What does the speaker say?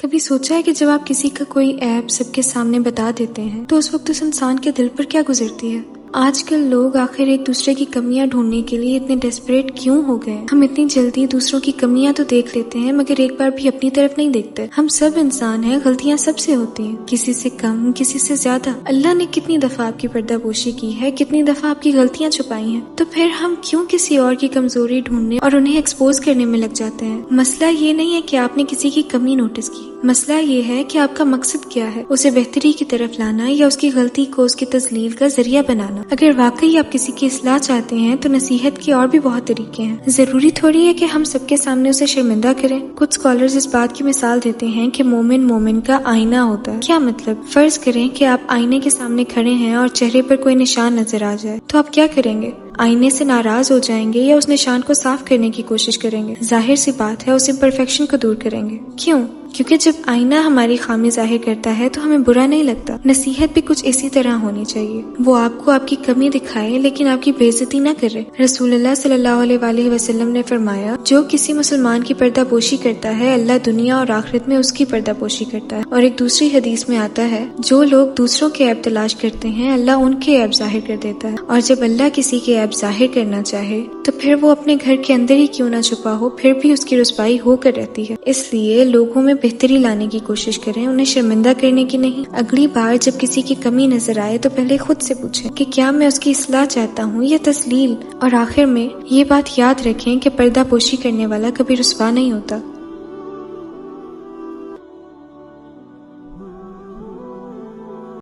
کبھی سوچا ہے کہ جب آپ کسی کا کوئی عیب سب کے سامنے بتا دیتے ہیں تو اس وقت اس انسان کے دل پر کیا گزرتی ہے؟ آج کل لوگ آخر ایک دوسرے کی کمیاں ڈھونڈنے کے لیے اتنے ڈیسپریٹ کیوں ہو گئے؟ ہم اتنی جلدی دوسروں کی کمیاں تو دیکھ لیتے ہیں مگر ایک بار بھی اپنی طرف نہیں دیکھتے۔ ہم سب انسان ہیں، غلطیاں سب سے ہوتی ہیں، کسی سے کم کسی سے زیادہ۔ اللہ نے کتنی دفعہ آپ کی پردہ پوشی کی ہے، کتنی دفعہ آپ کی غلطیاں چھپائی ہیں، تو پھر ہم کیوں کسی اور کی کمزوری ڈھونڈنے اور انہیں ایکسپوز کرنے میں لگ جاتے ہیں؟ مسئلہ یہ نہیں ہے کہ آپ نے کسی کی کمی نوٹس کی، مسئلہ یہ ہے کہ آپ کا مقصد کیا ہے، اسے بہتری کی طرف لانا یا اس کی غلطی کو اس کی تذلیل کا ذریعہ بنانا۔ اگر واقعی آپ کسی کی اصلاح چاہتے ہیں تو نصیحت کے اور بھی بہت طریقے ہیں، ضروری تھوڑی ہے کہ ہم سب کے سامنے اسے شرمندہ کریں۔ کچھ اسکالرز اس بات کی مثال دیتے ہیں کہ مومن کا آئینہ ہوتا ہے۔ کیا مطلب؟ فرض کریں کہ آپ آئینے کے سامنے کھڑے ہیں اور چہرے پر کوئی نشان نظر آ جائے تو آپ کیا کریں گے؟ آئینے سے ناراض ہو جائیں گے یا اس نشان کو صاف کرنے کی کوشش کریں گے؟ ظاہر سی بات ہے، اس امپرفیکشن کو دور کریں گے۔ کیوں؟ کیونکہ جب آئینہ ہماری خامی ظاہر کرتا ہے تو ہمیں برا نہیں لگتا۔ نصیحت بھی کچھ اسی طرح ہونی چاہیے، وہ آپ کو آپ کی کمی دکھائے لیکن آپ کی بے عزتی نہ کرے۔ رسول اللہ صلی اللہ علیہ وآلہ وسلم نے فرمایا، جو کسی مسلمان کی پردہ پوشی کرتا ہے اللہ دنیا اور آخرت میں اس کی پردہ پوشی کرتا ہے۔ اور ایک دوسری حدیث میں آتا ہے، جو لوگ دوسروں کے عیب تلاش کرتے ہیں اللہ ان کے عیب ظاہر کر دیتا ہے، اور جب اللہ کسی کے عیب ظاہر کرنا چاہے تو پھر وہ اپنے گھر کے اندر ہی کیوں نہ چھپا ہو، پھر بھی اس کی رسوائی ہو کر رہتی ہے۔ اس لیے لوگوں میں بہتری لانے کی کوشش کریں، انہیں شرمندہ کرنے کی نہیں۔ اگلی بار جب کسی کی کمی نظر آئے تو پہلے خود سے پوچھیں کہ کیا میں اس کی اصلاح چاہتا ہوں یا تسلیل، اور آخر میں یہ بات یاد رکھیں کہ پردہ پوشی کرنے والا کبھی رسوا نہیں ہوتا۔